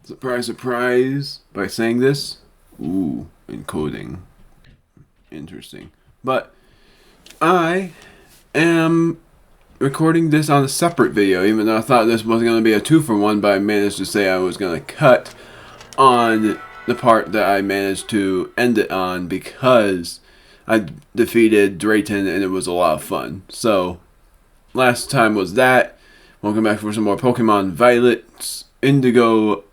Surprise, surprise, by saying this. Ooh, encoding. Interesting. But I am recording this on a separate video, even though I thought this was going to be a 2-for-1, but I managed to say I was going to cut on the part that I managed to end it on because I defeated Drayton and it was a lot of fun. So, last time was that. Welcome back for some more Pokemon Violet, Indigo.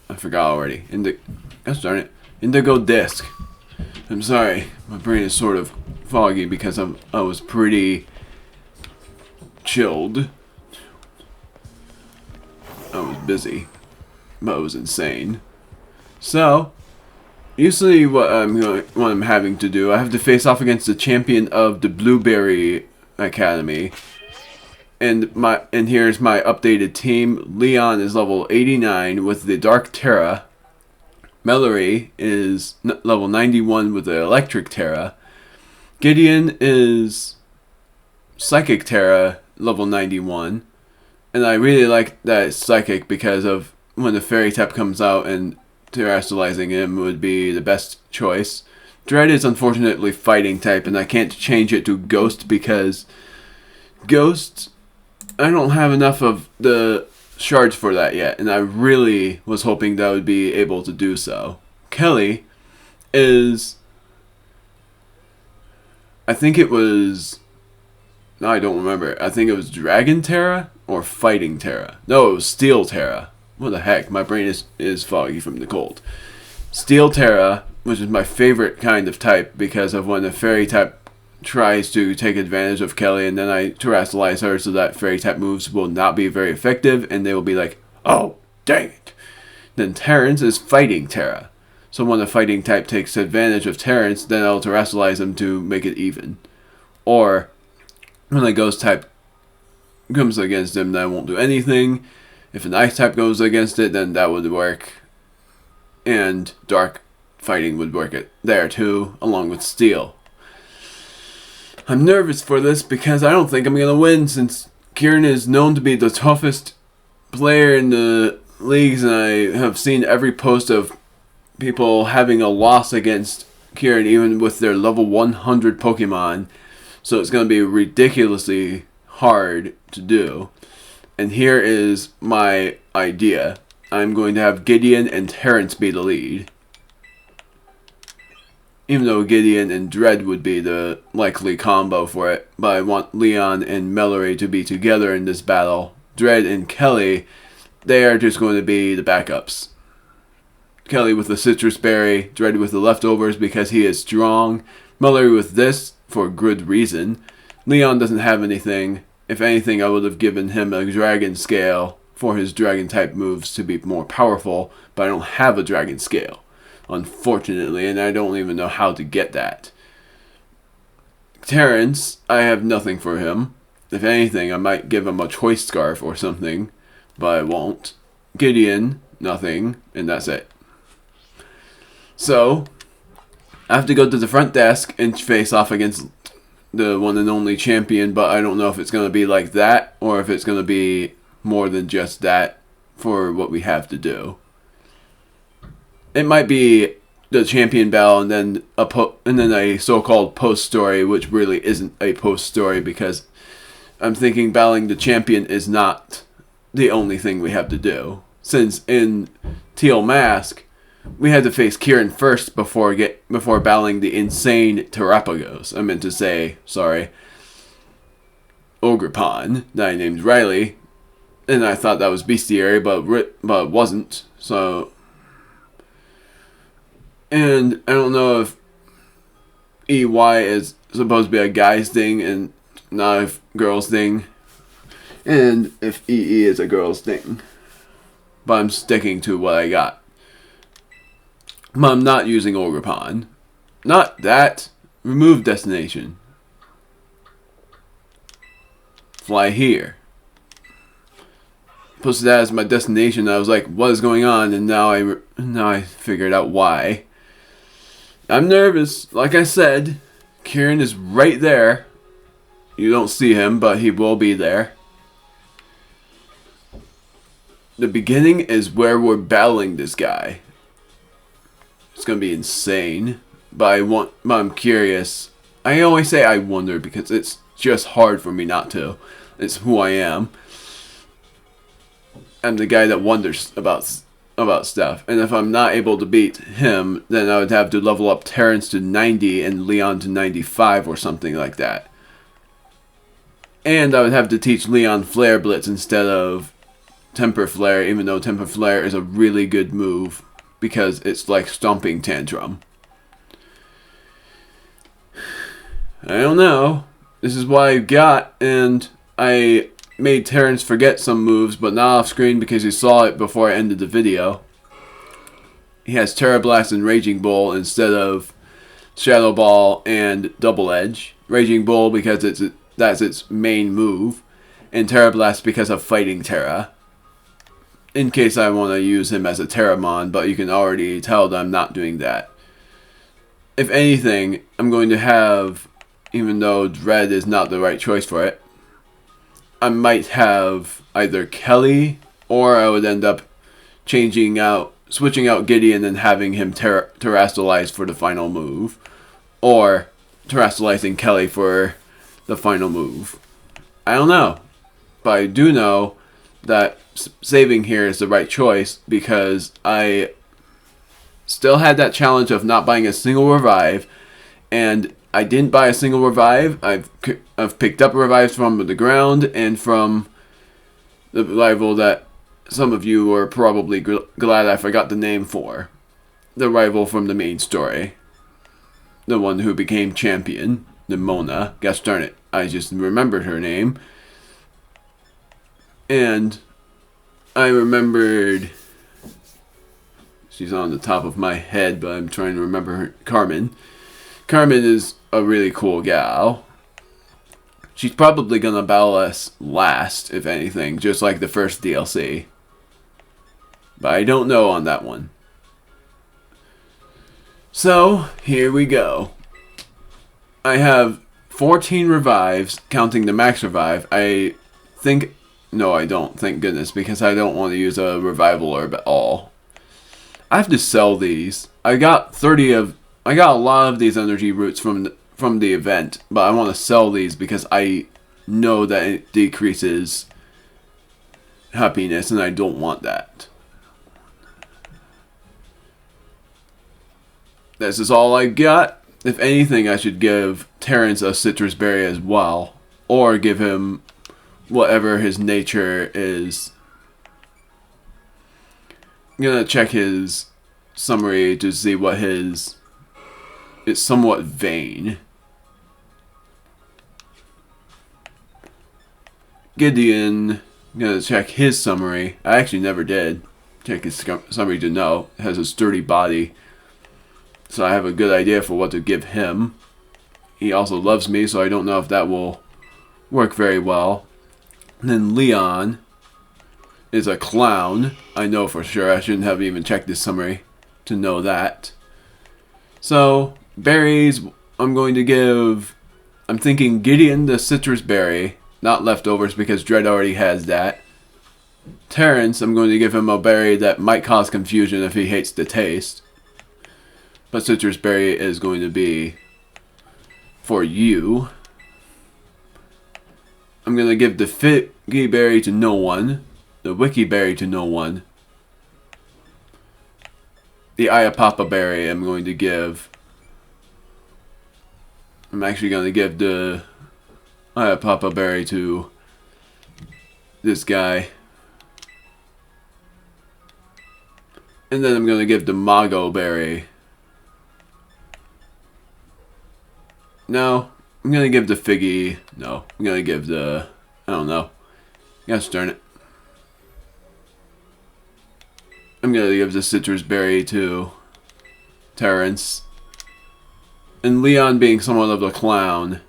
I forgot already. Gosh darn it. Indigo Disc. I'm sorry, my brain is sort of foggy because I was pretty chilled. I was busy, but it was insane. So, usually what I'm having to do, I have to face off against the champion of the Blueberry Academy. And here's my updated team. Leon is level 89 with the Dark Terra. Mallory is level 91 with the Electric Terra. Gideon is Psychic Terra, level 91. And I really like that it's Psychic because of when the Fairy type comes out, and terrestrializing him would be the best choice. Dread is unfortunately Fighting type, and I can't change it to Ghost because Ghost, I don't have enough of the shards for that yet, and I really was hoping that I would be able to do so. Kelly is, I think it was, no, I don't remember. I think it was Dragon Terra or Fighting Terra. No, it was Steel Terra. What the heck? My brain is foggy from the cold. Steel Terra, which is my favorite kind of type because of when the Fairy type tries to take advantage of Kelly, and then I terrestrialize her so that Fairy type moves will not be very effective, and they will be like, oh, dang it. Then Terrence is Fighting Terra. So when the Fighting type takes advantage of Terrence, then I'll terrestrialize him to make it even. Or when the Ghost type comes against him, then I won't do anything. If an Ice type goes against it, then that would work. And Dark Fighting would work it there too, along with Steel. I'm nervous for this because I don't think I'm going to win, since Kieran is known to be the toughest player in the leagues, and I have seen every post of people having a loss against Kieran even with their level 100 Pokemon. So it's going to be ridiculously hard to do. And here is my idea. I'm going to have Gideon and Terrence be the lead. Even though Gideon and Dread would be the likely combo for it. But I want Leon and Mallory to be together in this battle. Dread and Kelly, they are just going to be the backups. Kelly with the Citrus Berry, Dread with the leftovers because he is strong. Mallory with this for good reason. Leon doesn't have anything. If anything, I would have given him a Dragon Scale for his Dragon type moves to be more powerful. But I don't have a Dragon Scale, unfortunately, and I don't even know how to get that. Terrence, I have nothing for him. If anything, I might give him a Choice Scarf or something, but I won't. Gideon, nothing, and that's it. So, I have to go to the front desk and face off against the one and only champion, but I don't know if it's going to be like that, or if it's going to be more than just that for what we have to do. It might be the champion battle and then a so-called post story, which really isn't a post story because I'm thinking battling the champion is not the only thing we have to do. Since in Teal Mask, we had to face Kieran first before battling the insane Terapagos. I meant to say, sorry, Ogrepon, that I named Riley, and I thought that was Bestiary, but it wasn't. So. And I don't know if EY is supposed to be a guy's thing and not a girl's thing. And if EE is a girl's thing. But I'm sticking to what I got. But I'm not using Ogrepon. Not that. Remove destination. Fly here. Posted that as my destination. I was like, what is going on? And now I figured out why. I'm nervous. Like I said, Kieran is right there. You don't see him, but he will be there. the beginning is where we're battling this guy. It's gonna be insane. But I'm curious. I always say I wonder because it's just hard for me not to. It's who I am. I'm the guy that wonders about stuff. And if I'm not able to beat him, then I would have to level up Terrence to 90 and Leon to 95 or something like that. And I would have to teach Leon Flare Blitz instead of Temper Flare, even though Temper Flare is a really good move because it's like Stomping Tantrum. I don't know. This is what I got, and I made Terrence forget some moves, but not off screen because he saw it before I ended the video. He has Terra Blast and Raging Bull instead of Shadow Ball and Double Edge. Raging Bull because that's its main move, and Terra Blast because of Fighting Terra. In case I want to use him as a Terramon, but you can already tell that I'm not doing that. If anything, I'm going to have, even though Dread is not the right choice for it, I might have either Kelly, or I would end up switching out Gideon and having him Terrastalize for the final move, or Terrastalizing Kelly for the final move. I don't know, but I do know that saving here is the right choice because I still had that challenge of not buying a single revive, and I didn't buy a single revive. I've picked up revives from the ground and from the rival that some of you are probably glad I forgot the name for. The rival from the main story. The one who became champion. The Mona. Gosh darn it. I just remembered her name. And I remembered... She's on the top of my head, but I'm trying to remember her. Carmen. Carmen is a really cool gal. She's probably gonna battle us last, if anything, just like the first DLC. But I don't know on that one. So, here we go. I have 14 revives, counting the max revive. I think... No, I don't, thank goodness, because I don't want to use a revival orb at all. I have to sell these. I got a lot of these energy roots from the event, but I want to sell these because I know that it decreases happiness, and I don't want that. This is all I got. If anything, I should give Terrence a citrus berry as well, or give him whatever his nature is. I'm gonna check his summary to see what his... It's somewhat vain. Gideon, I'm gonna check his summary. I actually never did check his summary to know. It has a sturdy body. So I have a good idea for what to give him. He also loves me, so I don't know if that will work very well. And then Leon is a clown. I know for sure. I shouldn't have even checked this summary to know that. So, berries, I'm thinking Gideon the citrus berry, not leftovers because Dread already has that. Terrence, I'm going to give him a berry that might cause confusion if he hates the taste. But citrus berry is going to be for you. I'm going to give the figgy berry to no one. The wiki berry to no one. The Ayapapa berry I'm going to give. I'm actually going to give the Ayapapa berry to this guy. And then I'm going to give the Mago berry. No, I'm going to give the figgy. No, I'm going to give the... I don't know. Gosh darn it. I'm going to give the citrus berry to Terrence. And Leon being somewhat of a clown,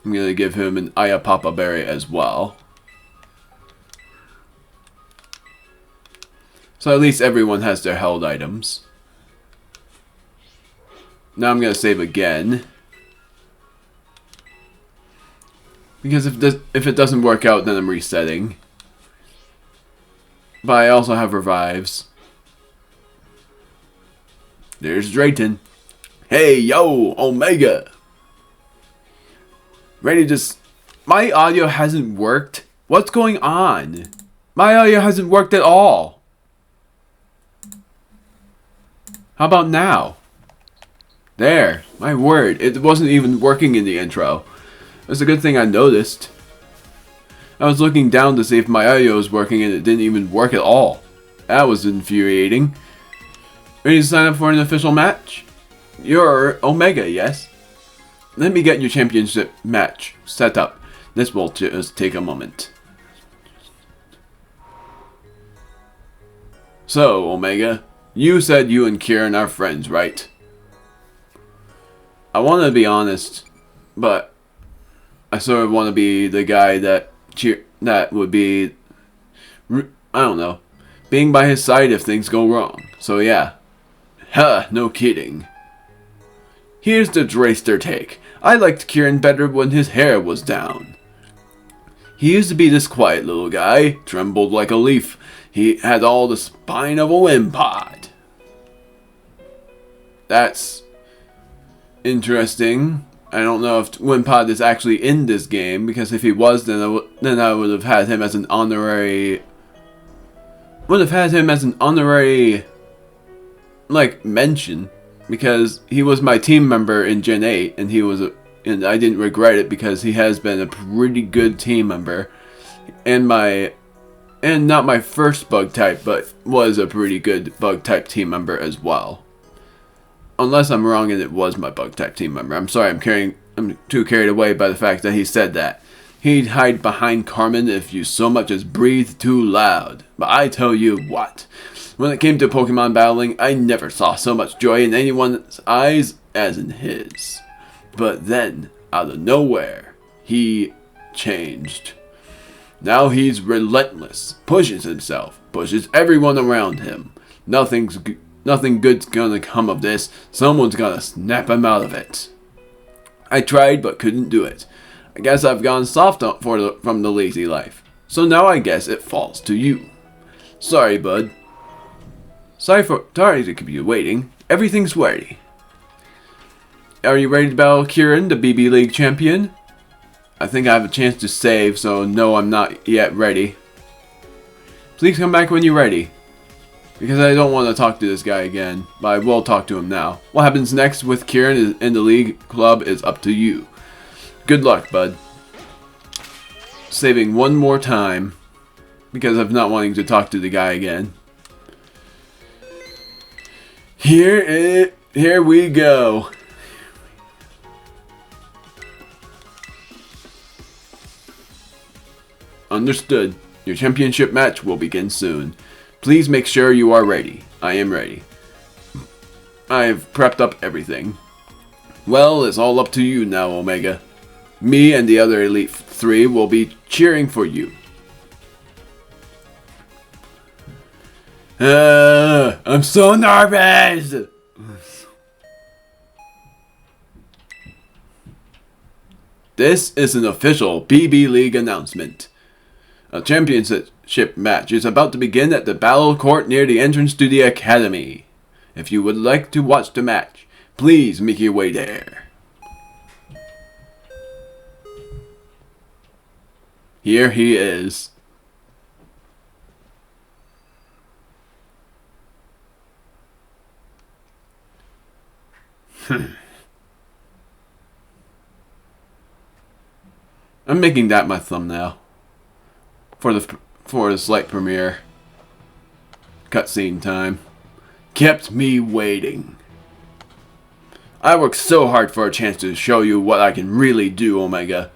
I'm going to give him an Ayapapa berry as well. So at least everyone has their held items. Now I'm going to save again. Because if it doesn't work out, then I'm resetting. But I also have revives. There's Drayton. Hey, yo, Omega. Ready to... My audio hasn't worked. What's going on? My audio hasn't worked at all. How about now? There. My word. It wasn't even working in the intro. It's a good thing I noticed. I was looking down to see if my audio was working and it didn't even work at all. That was infuriating. Ready to sign up for an official match? You're Omega, yes? Let me get your championship match set up. This will just take a moment. So, Omega, you said you and Kieran are friends, right? I want to be honest, but I sort of want to be the guy that would be, I don't know, being by his side if things go wrong. So yeah. Huh, no kidding. Here's the Drayster take. I liked Kieran better when his hair was down. He used to be this quiet little guy, trembled like a leaf. He had all the spine of a wimpod. That's interesting. I don't know if Wimpod is actually in this game, because if he was, then I would have had him as an honorary... like, mention. Because he was my team member in Gen 8, and and I didn't regret it because he has been a pretty good team member. And not my first bug type, but was a pretty good bug type team member as well. Unless I'm wrong and it was my bug type team member. I'm sorry, I'm too carried away by the fact that he said that. He'd hide behind Carmen if you so much as breathed too loud. But I tell you what, when it came to Pokemon battling, I never saw so much joy in anyone's eyes as in his. But then, out of nowhere, he changed. Now he's relentless, pushes himself, pushes everyone around him. Nothing good's gonna come of this. Someone's gonna snap him out of it. I tried but couldn't do it. I guess I've gone soft from the lazy life. So now I guess it falls to you. Sorry, bud. Sorry to keep you waiting. Everything's ready. Are you ready to battle Kieran, the BB League champion? I think I have a chance to save, so no, I'm not yet ready. Please come back when you're ready. Because I don't want to talk to this guy again, but I will talk to him now. What happens next with Kieran in the league club is up to you. Good luck, bud. Saving one more time because of not wanting to talk to the guy again. Here we go. Understood. Your championship match will begin soon. Please make sure you are ready. I am ready. I've prepped up everything. Well, it's all up to you now, Omega. Me and the other Elite 3 will be cheering for you. I'm so nervous! This is an official BB League announcement. A championship match is about to begin at the Battle Court near the entrance to the Academy. If you would like to watch the match, please make your way there. Here he is. I'm making that my thumbnail for the slight premiere. Cutscene time. Kept me waiting. I worked so hard for a chance to show you what I can really do, Omega.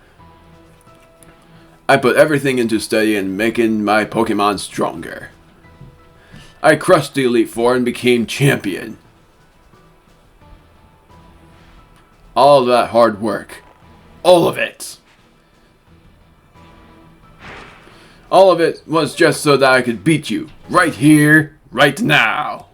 I put everything into studying making my Pokemon stronger. I crushed the Elite Four and became champion. All of that hard work. All of it. All of it was just so that I could beat you. Right here, right now.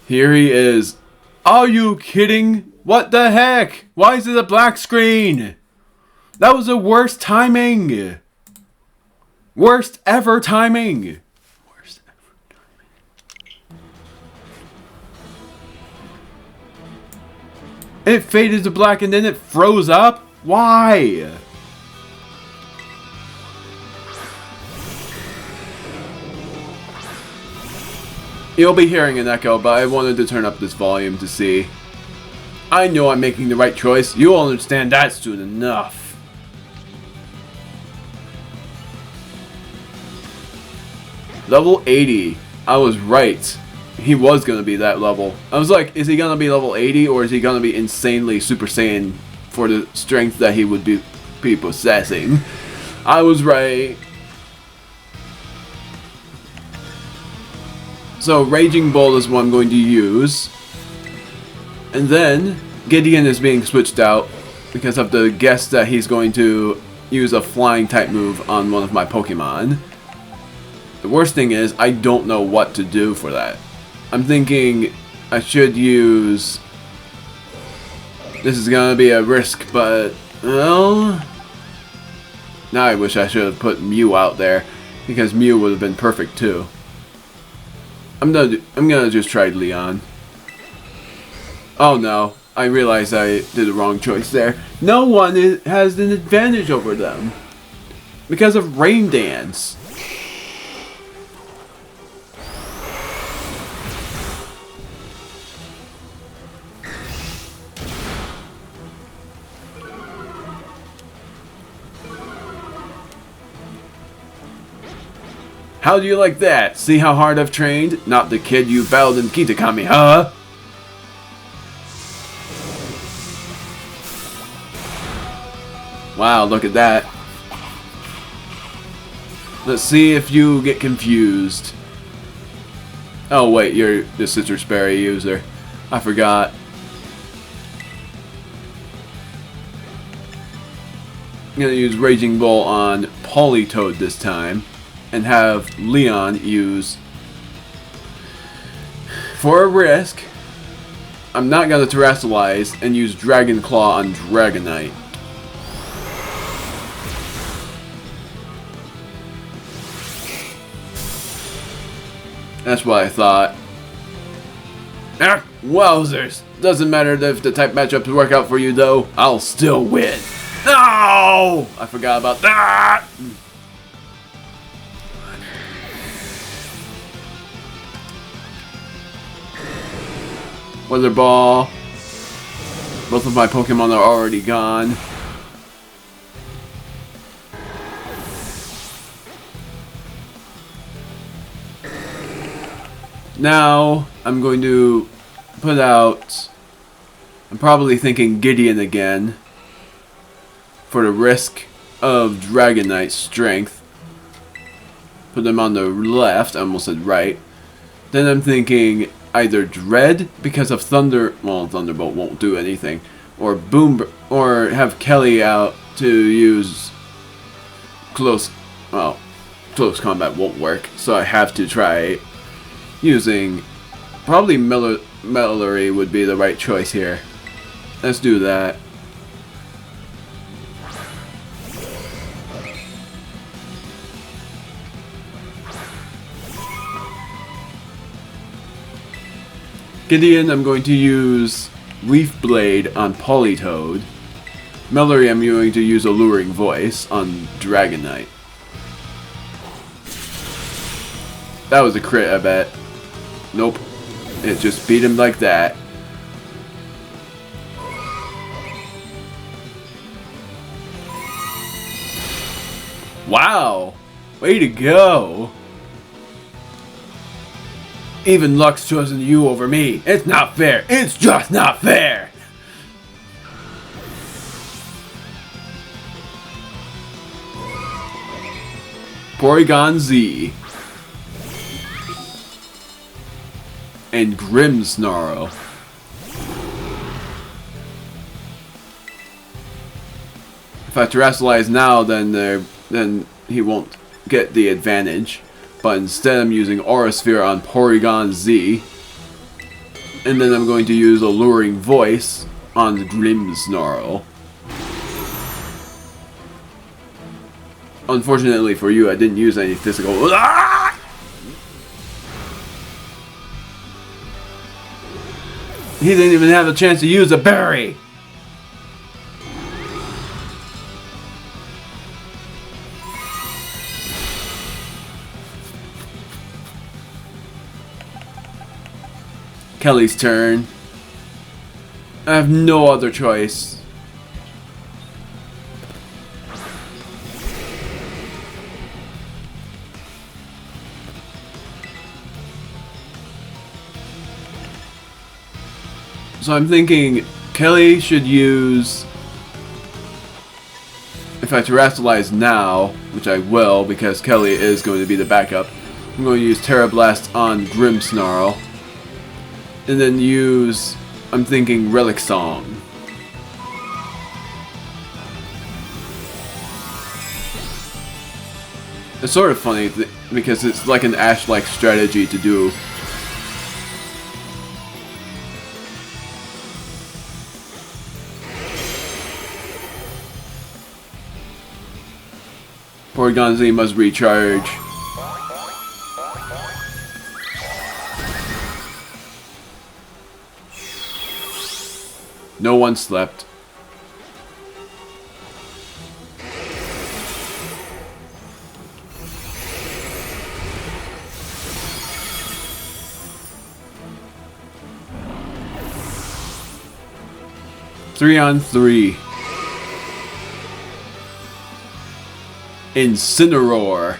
Here he is. Are you kidding? What the heck? Why is it a black screen? That was the worst timing. Worst ever timing. Worst ever timing. It faded to black and then it froze up? Why? You'll be hearing an echo, but I wanted to turn up this volume to see. I know I'm making the right choice. You'll understand that soon enough. Level 80. I was right. He was going to be that level. I was like, is he going to be level 80 or is he going to be insanely Super Saiyan for the strength that he would be possessing? I was right. So Raging Bull is what I'm going to use. And then Gideon is being switched out because of the guess that he's going to use a flying type move on one of my Pokemon. The worst thing is I don't know what to do for that. I'm thinking I should use... This is gonna be a risk, but... Well... Now I wish I should have put Mew out there, because Mew would have been perfect too. I'm gonna just try Leon. Oh no, I realized I did the wrong choice there. No one has an advantage over them. Because of Rain Dance. How do you like that? See how hard I've trained? Not the kid you battled in Kitakami, huh? Wow, look at that. Let's see if you get confused. Oh wait, you're the Citrus Berry user. I forgot. I'm gonna use Raging Bull on Politoed this time. And have Leon use... For a risk, I'm not going to Terastallize and use Dragon Claw on Dragonite. That's what I thought. Ah, wowzers. Doesn't matter if the type matchups work out for you though, I'll still win. No! I forgot about that! Weather Ball. Both of my Pokemon are already gone. Now, I'm going to put out... I'm probably thinking Gideon again. For the risk of Dragonite's strength. Put them on the left. I almost said right. Then I'm thinking... either Dread because of Thunder, well, Thunderbolt won't do anything, or or have Kelly out to use close combat won't work, so I have to try using, probably Mellory would be the right choice here. Let's do that. Gideon, I'm going to use Leaf Blade on Politoed. Mellory, I'm going to use Alluring Voice on Dragonite. That was a crit, I bet. Nope. It just beat him like that. Wow! Way to go! Even luck's chosen you over me. It's not fair. It's just not fair. Porygon Z. And Grimmsnarl. If I Terastallize now, then he won't get the advantage. But instead I'm using Aura Sphere on Porygon Z. And then I'm going to use Alluring Voice on Grimmsnarl. Unfortunately for you, I didn't use any physical. Ah! He didn't even have a chance to use a berry. Kelly's turn. I have no other choice. So I'm thinking Kelly should use, if I Terastallize now, which I will because Kelly is going to be the backup, I'm going to use Terra Blast on Grimmsnarl. And then use, I'm thinking, Relic Song. It's sort of funny because it's like an Ash-like strategy to do. Porygon Z must recharge. No one slept. Three on three. Incineroar.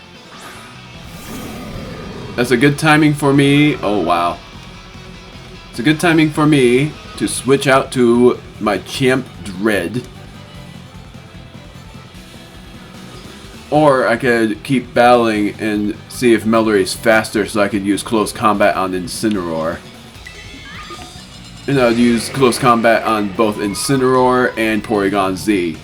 That's a good timing for me. Oh wow. It's a good timing for me to switch out to my Champ Dread. Or I could keep battling and see if Mellory is faster so I could use Close Combat on Incineroar. And I would use Close Combat on both Incineroar and Porygon Z.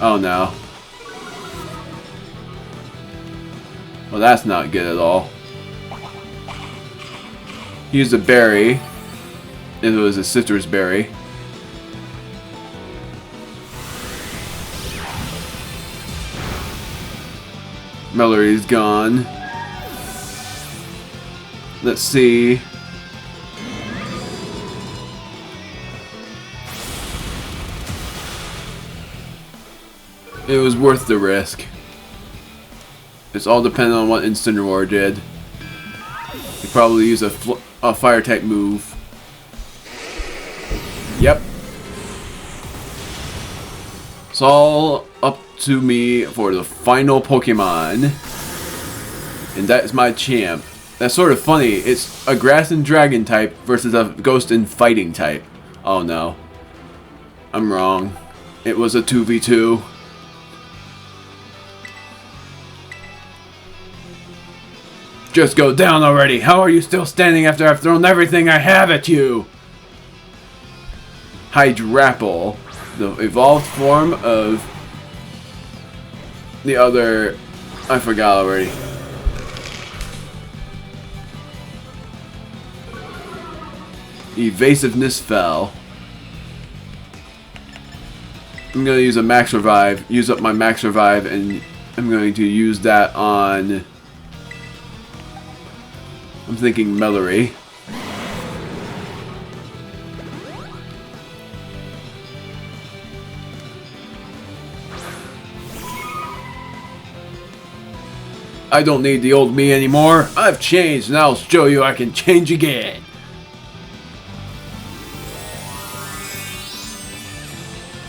Oh no. Well, that's not good at all. Use a berry. If it was a citrus berry. Mellory's gone. Let's see. It was worth the risk. It's all dependent on what Incineroar did. He probably used a fire type move. Yep. It's all up to me for the final Pokemon. And that is my champ. That's sort of funny. It's a grass and dragon type versus a ghost and fighting type. Oh no. I'm wrong. It was a 2v2. Just go down already! How are you still standing after I've thrown everything I have at you? Hydrapple, the evolved form of the other... I forgot already. Evasiveness fell. I'm going to use a Max Revive, use up my Max Revive, and I'm going to use that on... I'm thinking Mellory. I don't need the old me anymore. I've changed and I'll show you I can change again.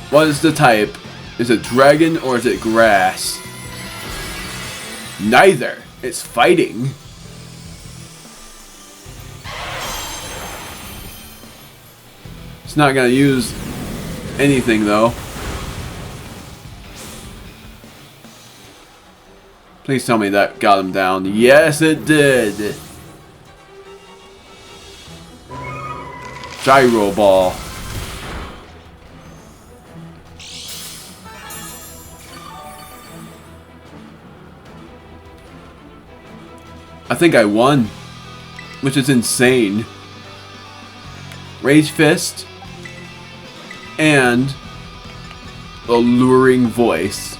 What is the type? Is it dragon or is it grass? Neither. It's fighting. It's not gonna use anything though. Please tell me that got him down. Yes, it did. Gyro Ball. I think I won. which is insane. Rage Fist. And alluring voice.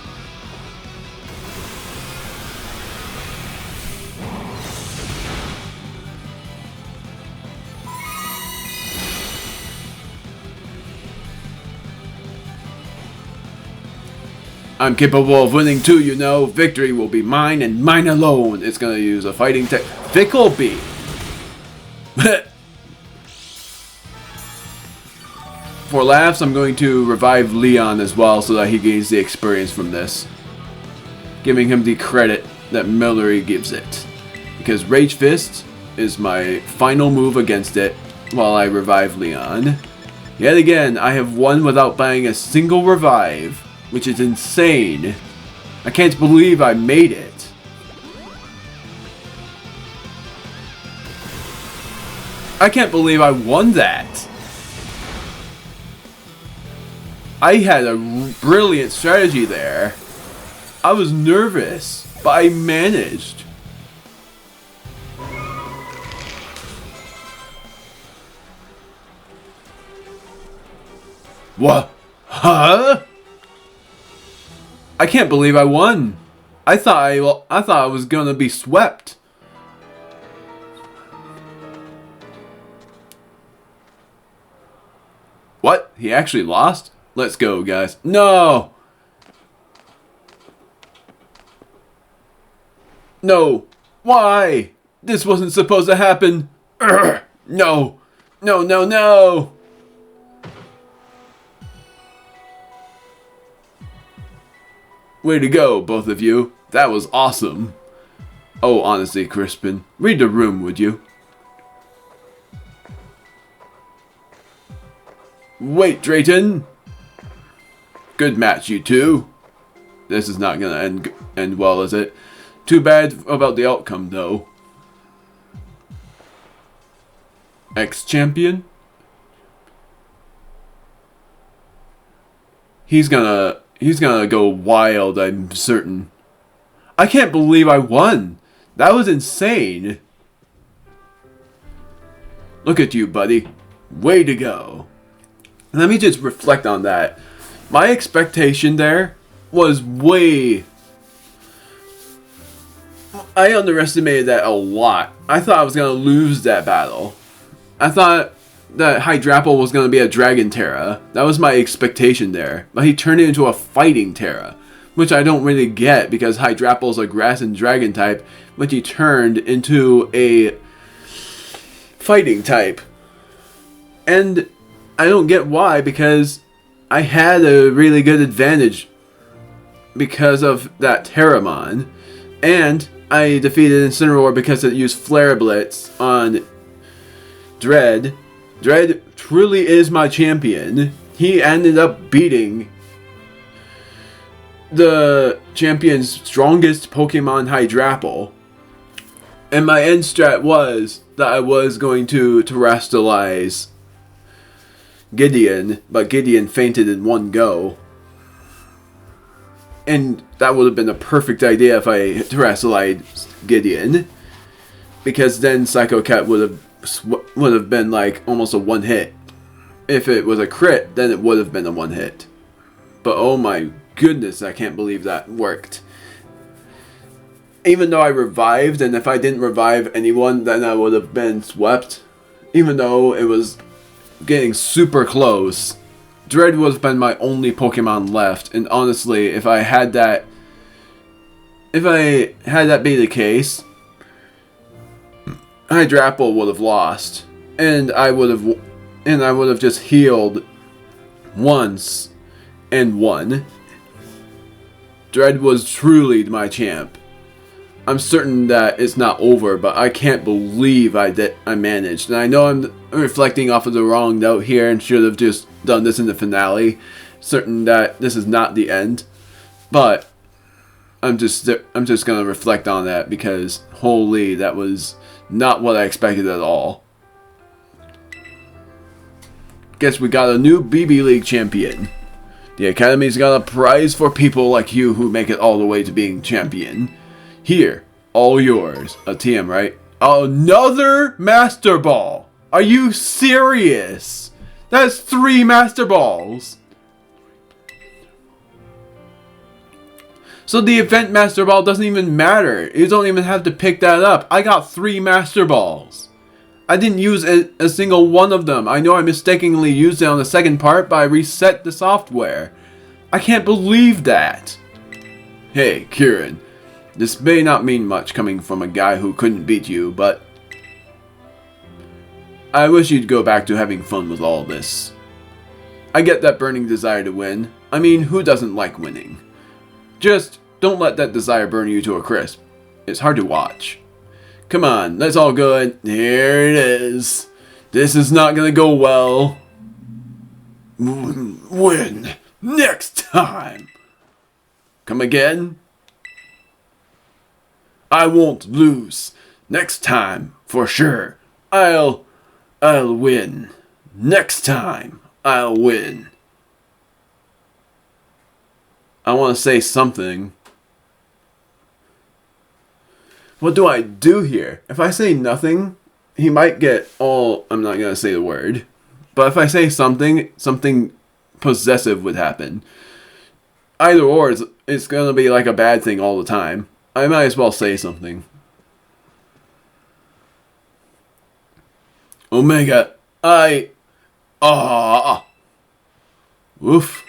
I'm capable of winning too, you know. Victory will be mine and mine alone. It's gonna use a fighting tech. Fickle Beam. For laughs, I'm going to revive Leon as well so that he gains the experience from this. Giving him the credit that Millery gives it. Because Rage Fist is my final move against it while I revive Leon. Yet again, I have won without buying a single revive, which is insane. I can't believe I made it. I can't believe I won that. I had a brilliant strategy there. I was nervous, but I managed. What? Huh? I can't believe I won. I thought I was gonna be swept. What? He actually lost? Let's go, guys. No! No! Why? This wasn't supposed to happen. Urgh. No! No, no, no! Way to go, both of you. That was awesome. Oh, honestly, Crispin, read the room, would you? Wait, Drayton! Good match, you two. This is not gonna end well, is it? Too bad about the outcome, though. Ex-champion? He's gonna go wild, I'm certain. I can't believe I won. That was insane. Look at you, buddy. Way to go. Let me just reflect on that. My expectation there was way... I underestimated that a lot. I thought I was going to lose that battle. I thought that Hydrapple was going to be a Dragon Terra. That was my expectation there. But he turned it into a Fighting Terra, which I don't really get because Hydrapple is a Grass and Dragon type, which he turned into a Fighting type. And I don't get why, because I had a really good advantage because of that Terramon. And I defeated Incineroar because it used Flare Blitz on Dread. Dread truly is my champion. He ended up beating the champion's strongest Pokemon, Hydrapple. And my end strat was that I was going to terrestrialize Gideon, but Gideon fainted in one go. And that would have been a perfect idea if I terrestrialized Gideon, because then Psycho Cat would have been like almost a one hit. If it was a crit, then it would have been a one hit. But oh my goodness, I can't believe that worked. Even though I revived, and if I didn't revive anyone, then I would have been swept. Even though it was getting super close. Dread would have been my only Pokemon left, and honestly, if I had that be the case, Hydrapple would have lost, and I would have just healed once and won. Dread was truly my champ. I'm certain that it's not over, but I can't believe I managed. And I know I'm reflecting off of the wrong note here and should have just done this in the finale. Certain that this is not the end. But I'm just gonna reflect on that because holy, that was not what I expected at all. Guess we got a new BB League champion. The Academy's got a prize for people like you who make it all the way to being champion. Here, all yours. A TM, right? Another Master Ball! Are you serious? That's 3 Master Balls! So the event Master Ball doesn't even matter. You don't even have to pick that up. I got 3 Master Balls. I didn't use a single one of them. I know I mistakenly used it on the second part, but I reset the software. I can't believe that. Hey, Kieran. This may not mean much coming from a guy who couldn't beat you, but I wish you'd go back to having fun with all this. I get that burning desire to win. I mean, who doesn't like winning? Just don't let that desire burn you to a crisp. It's hard to watch. Come on, let's all go and here it is. This is not gonna go well. Win next time. Come again? I won't lose. Next time, for sure. I'll win. Next time, I'll win. I want to say something. What do I do here? If I say nothing, he might get all... I'm not going to say the word. But if I say something, something possessive would happen. Either or, it's going to be like a bad thing all the time. I might as well say something. Omega, Woof.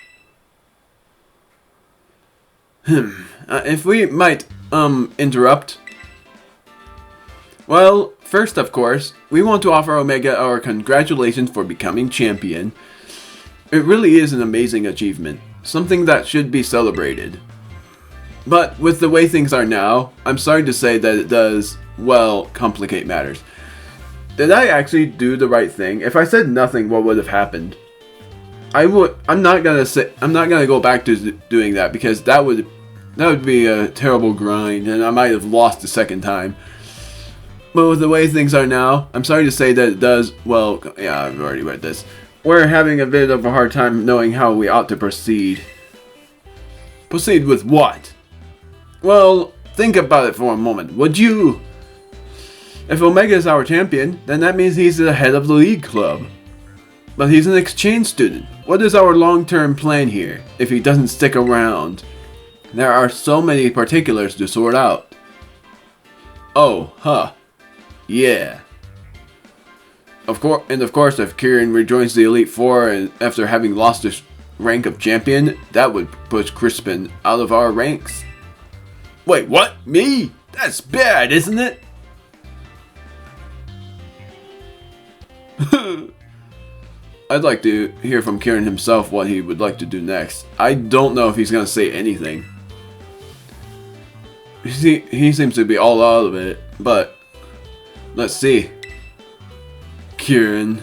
If we might, interrupt. Well, first, of course, we want to offer Omega our congratulations for becoming champion. It really is an amazing achievement. Something that should be celebrated. But with the way things are now, I'm sorry to say that it does, well, complicate matters. Did I actually do the right thing? If I said nothing, what would have happened? I'm not gonna go back to doing that because that would be a terrible grind and I might have lost the second time. But with the way things are now, I'm sorry to say that it does, well, yeah, I've already read this. We're having a bit of a hard time knowing how we ought to proceed. Proceed with what? Well, think about it for a moment, would you? If Omega is our champion, then that means he's the head of the league club. But he's an exchange student. What is our long-term plan here, if he doesn't stick around? There are so many particulars to sort out. Oh, huh. Yeah. Of course, if Kieran rejoins the Elite Four and after having lost his rank of champion, that would push Crispin out of our ranks. Wait, what? Me? That's bad, isn't it? I'd like to hear from Kieran himself what he would like to do next. I don't know if he's going to say anything. He seems to be all out of it, but let's see. Kieran.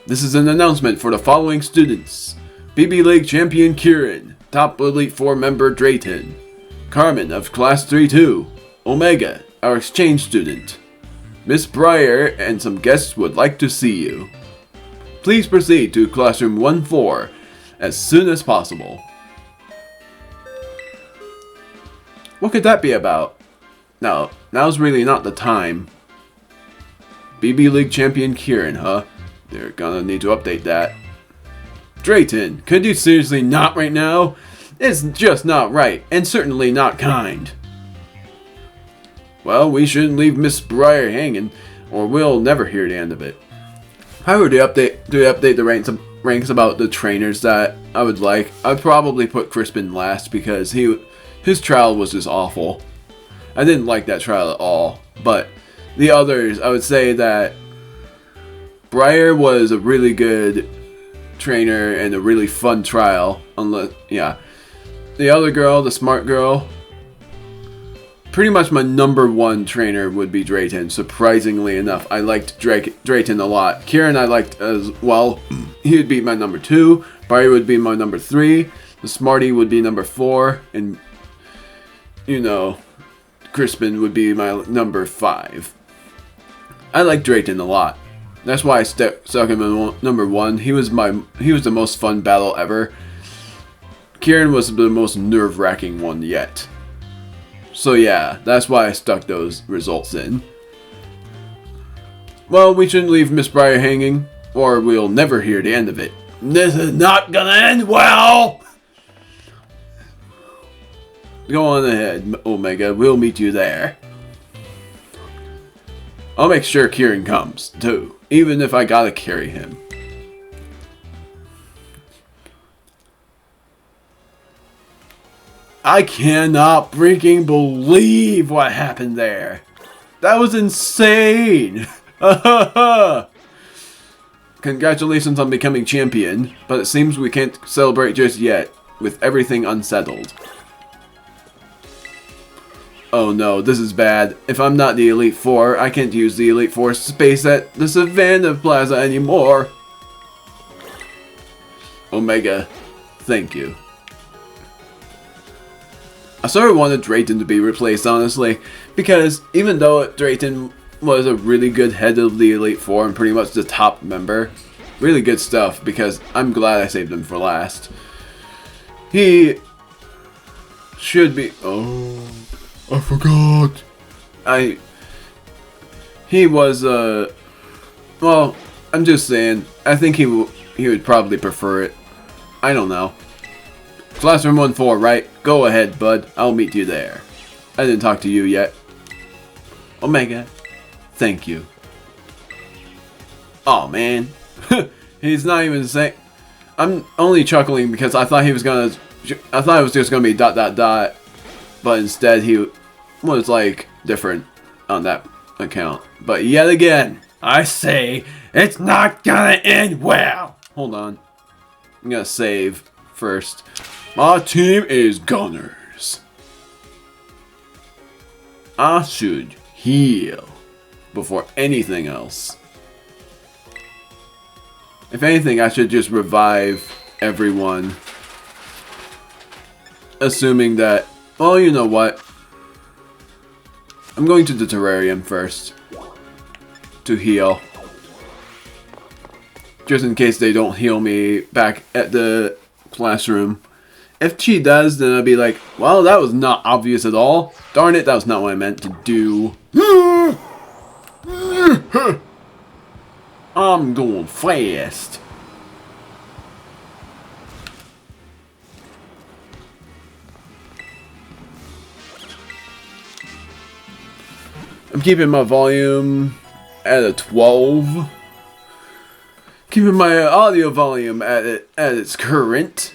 This is an announcement for the following students. BB League Champion Kieran, Top Elite 4 member Drayton, Carmen of Class 3-2, Omega, our exchange student. Miss Breyer and some guests would like to see you. Please proceed to classroom 1-4 as soon as possible. What could that be about? No, now's really not the time. BB League Champion Kieran, huh? They're gonna need to update that. Drayton, could you seriously not right now? It's just not right, and certainly not kind. Well, we shouldn't leave Miss Breyer hanging, or we'll never hear the end of it. How would they update the ranks about the trainers that I would like? I'd probably put Crispin last because his trial was just awful. I didn't like that trial at all. But the others, I would say that Breyer was a really good trainer and a really fun trial. The other girl, the smart girl, pretty much my number one trainer would be Drayton. Surprisingly enough, I liked Drayton a lot. Kieran I liked as well. He would be my number 2. Barry would be my number 3. The Smarty would be number 4. And, Crispin would be my number 5. I like Drayton a lot. That's why I stuck him in number 1. He was the most fun battle ever. Kieran was the most nerve-wracking one yet. So yeah, that's why I stuck those results in. Well, we shouldn't leave Miss Briar hanging, or we'll never hear the end of it. This is not gonna end well! Go on ahead, Omega. We'll meet you there. I'll make sure Kieran comes, too. Even if I gotta carry him. I cannot freaking believe what happened there. That was insane. Congratulations on becoming champion, but it seems we can't celebrate just yet, with everything unsettled. Oh no, this is bad. If I'm not the Elite Four, I can't use the Elite Four space at the Savannah Plaza anymore. Omega, thank you. I sort of wanted Drayton to be replaced, honestly, because even though Drayton was a really good head of the Elite Four and pretty much the top member, really good stuff, because I'm glad I saved him for last. He should be... Oh, I forgot. He was, well, I'm just saying, I think he would probably prefer it. I don't know. Classroom 1-4, right? Go ahead, bud. I'll meet you there. I didn't talk to you yet. Omega, thank you. Oh man. He's not even saying... I'm only chuckling because I thought he was gonna... I thought it was just gonna be ... But instead he was like different on that account. But yet again, I say it's not gonna end well. Hold on. I'm gonna save first. My team is Gunners. I should heal before anything else. If anything, I should just revive everyone. Assuming that, well, you know what? I'm going to the terrarium first. To heal. Just in case they don't heal me back at the classroom. If she does, then I'll be like, well, that was not obvious at all. Darn it, that was not what I meant to do. I'm going fast. I'm keeping my volume at a 12. Keeping my audio volume at its current.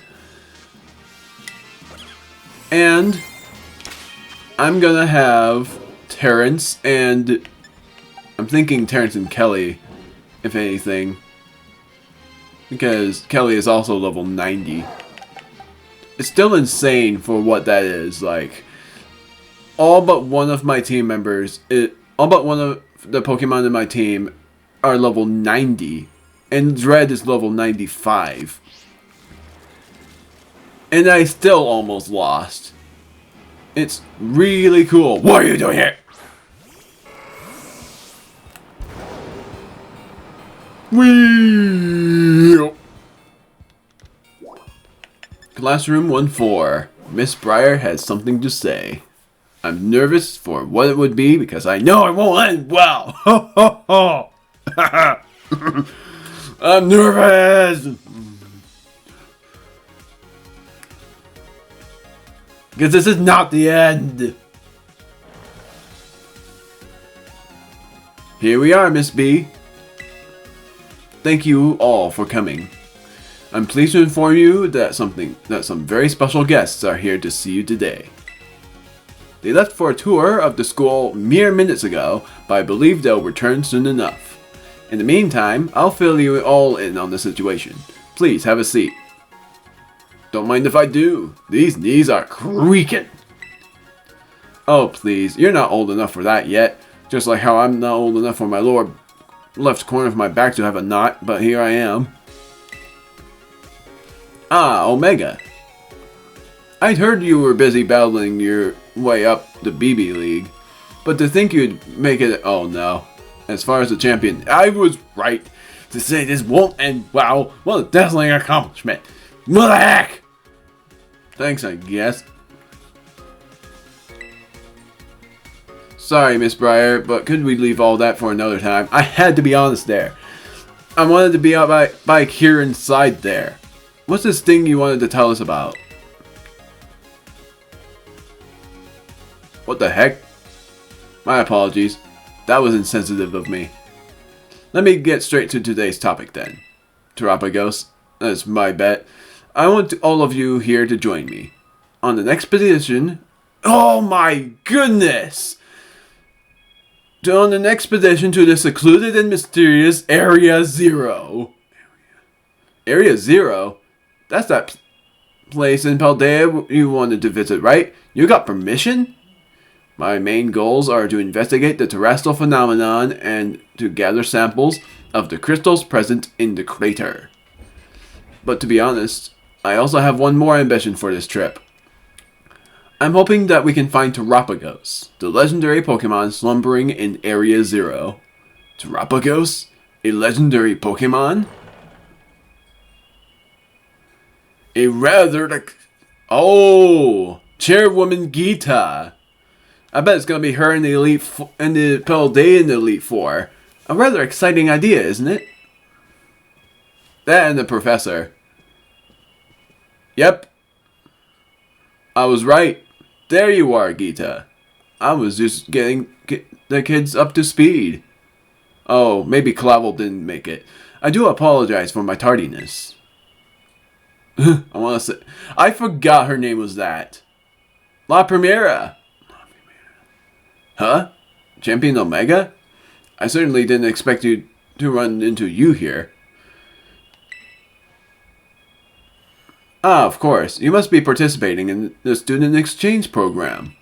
And I'm gonna have Terrence and I'm thinking Terrence and Kelly, if anything. Because Kelly is also level 90. It's still insane for what that is. Like, all but one of my team members, all but one of the Pokemon in my team are level 90. And Dread is level 95. And I still almost lost. It's really cool. What are you doing here? Whee! Classroom 1-4. Miss Briar has something to say. I'm nervous for what it would be because I know it won't end well. Ho ho ho! I'm nervous! Because this is not the end. Here we are, Miss B. Thank you all for coming. I'm pleased to inform you that some very special guests are here to see you today. They left for a tour of the school mere minutes ago, but I believe they'll return soon enough. In the meantime, I'll fill you all in on the situation. Please have a seat. Don't mind if I do. These knees are creaking. Oh please, you're not old enough for that yet. Just like how I'm not old enough for my lower left corner of my back to have a knot, but here I am. Ah, Omega. I'd heard you were busy battling your way up the BB League, but to think you'd make it, oh no. As far as the champion, I was right to say this won't end well. What a dazzling accomplishment. What the heck? Thanks, I guess. Sorry, Miss Briar, but could we leave all that for another time? I had to be honest there. I wanted to be out by Kieran's side there. What's this thing you wanted to tell us about? What the heck? My apologies. That was insensitive of me. Let me get straight to today's topic then. Terapagos, that's my bet. I want all of you here to join me. On the next expedition... Oh my goodness! On an expedition to the secluded and mysterious Area Zero. Area Zero? That's that place in Paldea you wanted to visit, right? You got permission? My main goals are to investigate the terrestrial phenomenon and to gather samples of the crystals present in the crater. But to be honest, I also have one more ambition for this trip. I'm hoping that we can find Terapagos, the legendary Pokemon slumbering in Area Zero. Terapagos? A legendary Pokemon? A rather... Oh! Chairwoman Gita! I bet it's gonna be her in the Paldea in the Elite Four. A rather exciting idea, isn't it? That and the professor. Yep. I was right. There you are, Gita. I was just getting the kids up to speed. Oh, maybe Clavel didn't make it. I do apologize for my tardiness. I forgot her name was that. La Primera. Huh? Champion Omega? I certainly didn't expect you to run into you here. Ah, of course. You must be participating in the student exchange program.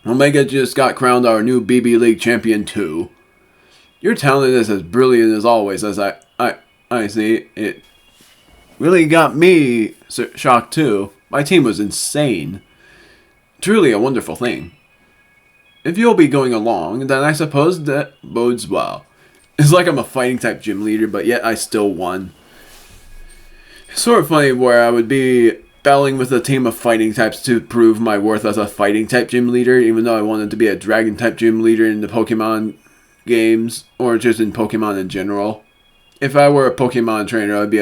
Omega just got crowned our new BB League champion too. Your talent is as brilliant as always, as I see. It really got me shocked too. My team was insane. Truly a wonderful thing. If you'll be going along, then I suppose that bodes well. It's like I'm a fighting type gym leader, but yet I still won. It's sort of funny where I would be battling with a team of fighting types to prove my worth as a fighting type gym leader, even though I wanted to be a dragon type gym leader in the Pokemon games, or just in Pokemon in general. If I were a Pokemon trainer, I'd be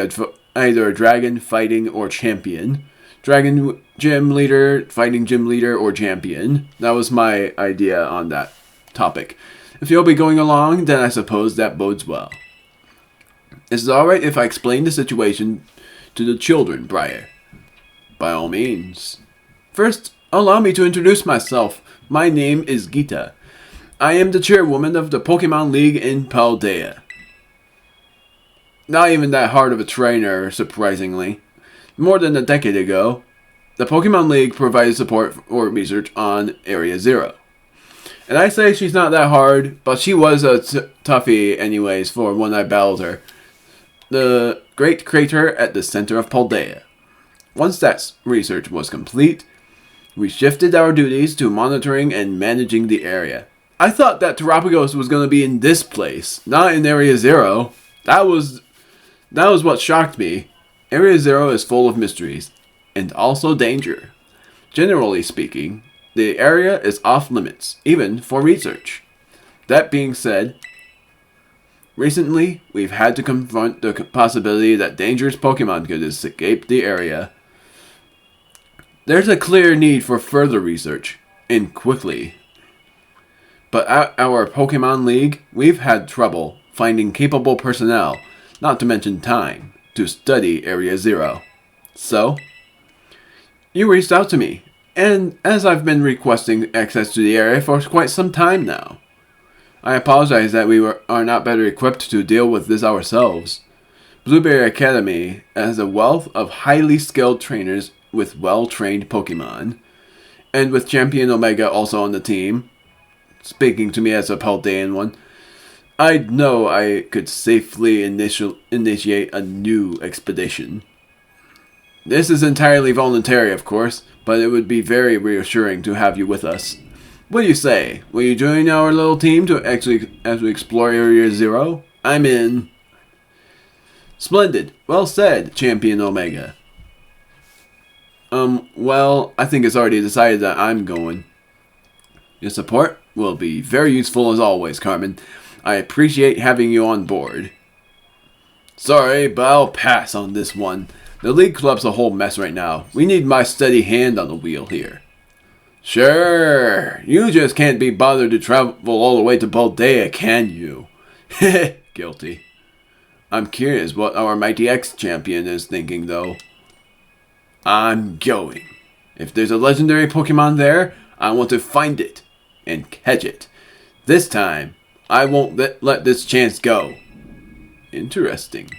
either a dragon, fighting, or champion. Dragon gym leader, fighting gym leader, or champion. That was my idea on that topic. If you'll be going along, then I suppose that bodes well. Is it alright if I explain the situation to the children, Briar? By all means. First, allow me to introduce myself. My name is Gita. I am the chairwoman of the Pokemon League in Paldea. Not even that hard of a trainer, surprisingly. More than a decade ago, the Pokemon League provided support for research on Area Zero. And I say she's not that hard, but she was a toughie anyways for when I battled her. The Great Crater at the center of Paldea. Once that research was complete, we shifted our duties to monitoring and managing the area. I thought that Terapagos was going to be in this place, not in Area Zero. That was what shocked me. Area Zero is full of mysteries, and also danger. Generally speaking, the area is off limits, even for research. That being said, recently we've had to confront the possibility that dangerous Pokemon could escape the area. There's a clear need for further research, and quickly. But at our Pokemon League, we've had trouble finding capable personnel, not to mention time, to study Area Zero. So, you reached out to me, and as I've been requesting access to the area for quite some time now. I apologize that we are not better equipped to deal with this ourselves. Blueberry Academy has a wealth of highly skilled trainers with well-trained Pokemon, and with Champion Omega also on the team, speaking to me as a Paldean one, I'd know I could safely initiate a new expedition. This is entirely voluntary, of course, but it would be very reassuring to have you with us. What do you say? Will you join our little team as we explore Area Zero? I'm in. Splendid. Well said, Champion Omega. Well, I think it's already decided that I'm going. Your support will be very useful as always, Carmen. I appreciate having you on board. Sorry, but I'll pass on this one. The League Club's a whole mess right now. We need my steady hand on the wheel here. Sure, you just can't be bothered to travel all the way to Paldea, can you? Heh, guilty. I'm curious what our mighty ex-champion is thinking, though. I'm going. If there's a legendary Pokemon there, I want to find it and catch it. This time, I won't let this chance go. Interesting.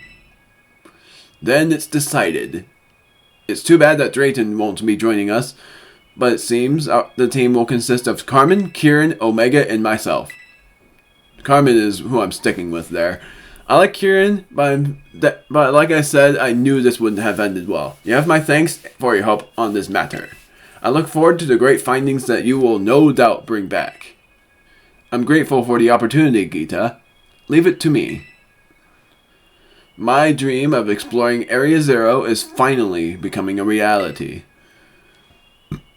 Then it's decided. It's too bad that Drayton won't be joining us, but it seems the team will consist of Carmen, Kieran, Omega, and myself. Carmen is who I'm sticking with there. I like Kieran, but like I said, I knew this wouldn't have ended well. You have my thanks for your help on this matter. I look forward to the great findings that you will no doubt bring back. I'm grateful for the opportunity, Geeta. Leave it to me. My dream of exploring Area Zero is finally becoming a reality.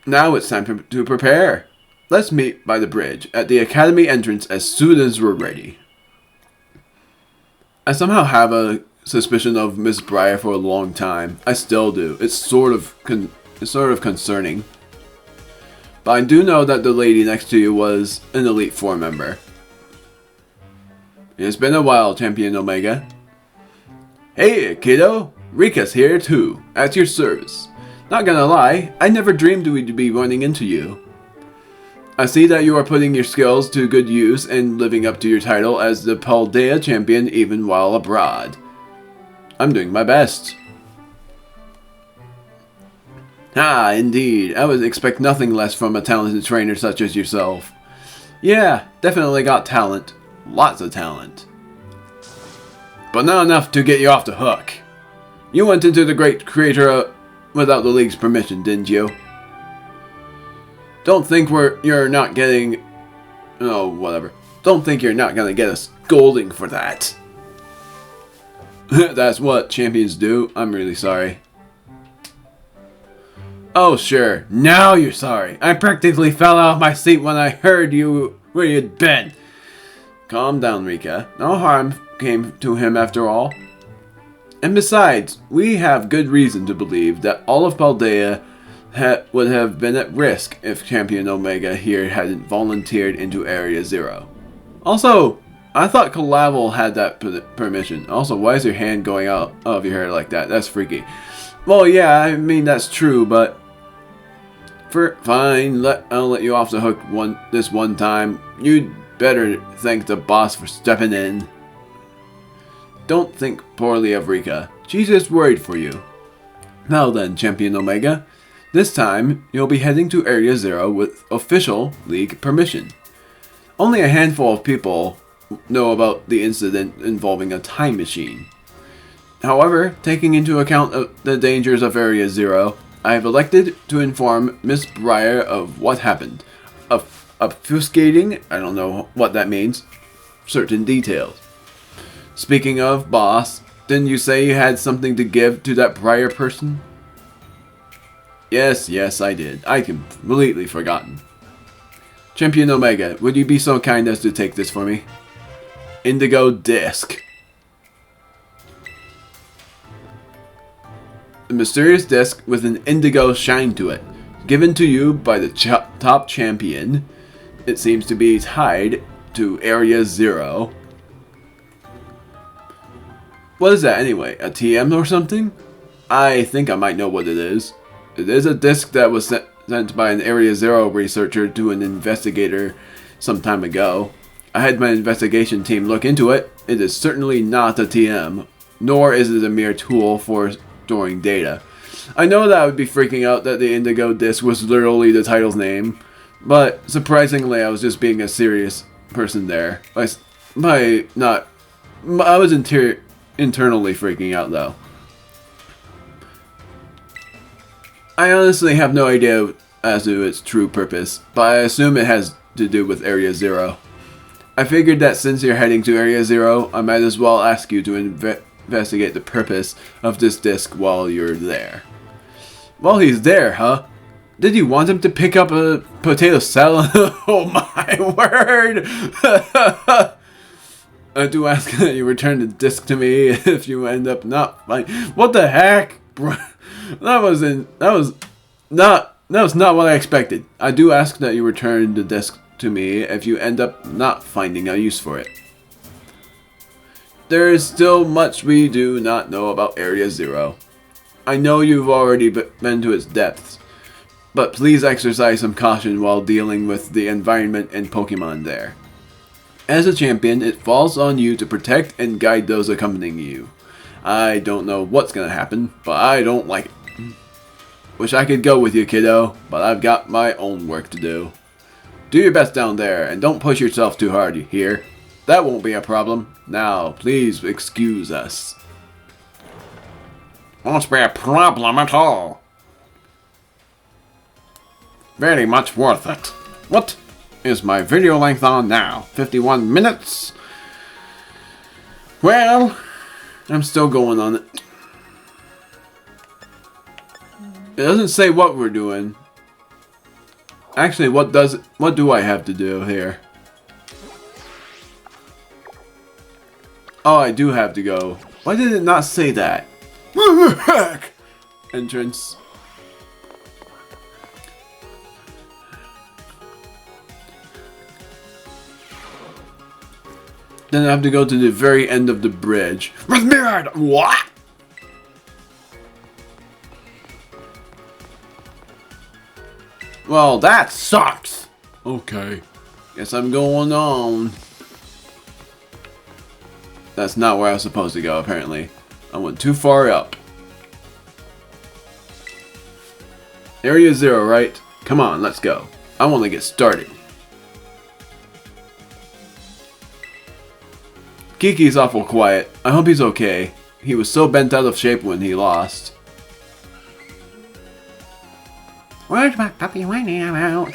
Now it's time to prepare. Let's meet by the bridge at the Academy entrance as soon as we're ready. I somehow have a suspicion of Miss Briar for a long time. I still do. It's sort of concerning. But I do know that the lady next to you was an Elite Four member. It's been a while, Champion Omega. Hey, kiddo. Rika's here too, at your service. Not gonna lie, I never dreamed we'd be running into you. I see that you are putting your skills to good use and living up to your title as the Paldea champion even while abroad. I'm doing my best. Ah, indeed. I would expect nothing less from a talented trainer such as yourself. Yeah, definitely got talent. Lots of talent. But not enough to get you off the hook. You went into the Great Creator without the League's permission, didn't you? Don't think you're not getting... Oh, whatever. Don't think you're not gonna get a scolding for that. That's what champions do. I'm really sorry. Oh, sure. Now you're sorry. I practically fell out of my seat when I heard where you'd been. Calm down, Rika. No harm came to him after all. And besides, we have good reason to believe that all of Paldea would have been at risk if Champion Omega here hadn't volunteered into Area Zero. Also, I thought Colavel had that permission. Also, why is your hand going out of your hair like that? That's freaky. Well, yeah, I mean, that's true, but... Fine, I'll let you off the hook this one time. You'd better thank the boss for stepping in. Don't think poorly of Rika. She's just worried for you. Now then, Champion Omega. This time, you'll be heading to Area Zero with official League permission. Only a handful of people know about the incident involving a time machine. However, taking into account the dangers of Area Zero, I have elected to inform Miss Briar of what happened, obfuscating, I don't know what that means, certain details. Speaking of, boss, didn't you say you had something to give to that Briar person? Yes, I did. I completely forgotten. Champion Omega, would you be so kind as to take this for me? Indigo Disc. A mysterious disc with an indigo shine to it, given to you by the top champion. It seems to be tied to Area Zero. What is that anyway? A TM or something? I think I might know what it is. It is a disc that was sent by an Area Zero researcher to an investigator some time ago. I had my investigation team look into it. It is certainly not a TM, nor is it a mere tool for storing data. I know that I would be freaking out that the Indigo disc was literally the title's name, but surprisingly I was just being a serious person there. I was internally freaking out though. I honestly have no idea as to its true purpose, but I assume it has to do with Area Zero. I figured that since you're heading to Area Zero, I might as well ask you to investigate the purpose of this disc while you're there. While he's there, huh? Did you want him to pick up a potato salad? Oh my word! I do ask that you return the disc to me if you end up not finding. What the heck, bro? That was not what I expected. I do ask that you return the disc to me if you end up not finding a use for it. There is still much we do not know about Area Zero. I know you've already been to its depths, but please exercise some caution while dealing with the environment and Pokemon there. As a champion, it falls on you to protect and guide those accompanying you. I don't know what's gonna happen, but I don't like it. Wish I could go with you, kiddo, but I've got my own work to do. Do your best down there, and don't push yourself too hard, you hear? That won't be a problem. Now, please excuse us. Won't be a problem at all. Very much worth it. What is my video length on now? 51 minutes? Well, I'm still going on it. It doesn't say what we're doing. Actually, what do I have to do here? Oh, I do have to go. Why did it not say that? What the heck? Entrance. Then I have to go to the very end of the bridge. What? Well, that sucks. Okay. Guess I'm going on. That's not where I was supposed to go, apparently. I went too far up. Area 0, right? Come on, let's go. I want to get started. Kiki's awful quiet. I hope he's okay. He was so bent out of shape when he lost. Where's my puppy whining about?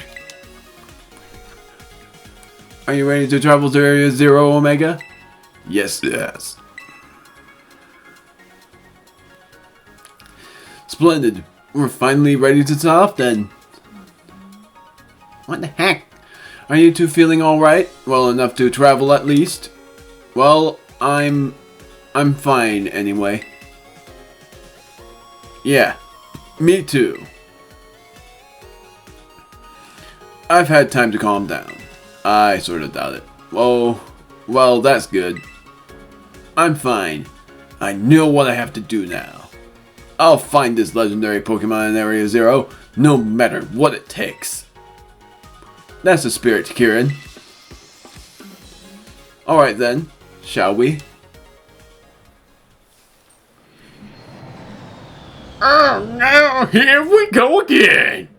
Are you ready to travel to Area 0, Omega? Yes, yes. Splendid. We're finally ready to set off then. What the heck? Are you two feeling alright? Well enough to travel at least? Well, I'm fine anyway. Yeah, me too. I've had time to calm down. I sort of doubt it. Oh, well, that's good. I'm fine. I know what I have to do now. I'll find this legendary Pokemon in Area 0, no matter what it takes. That's the spirit, Kieran. Alright then, shall we? Oh no, here we go again!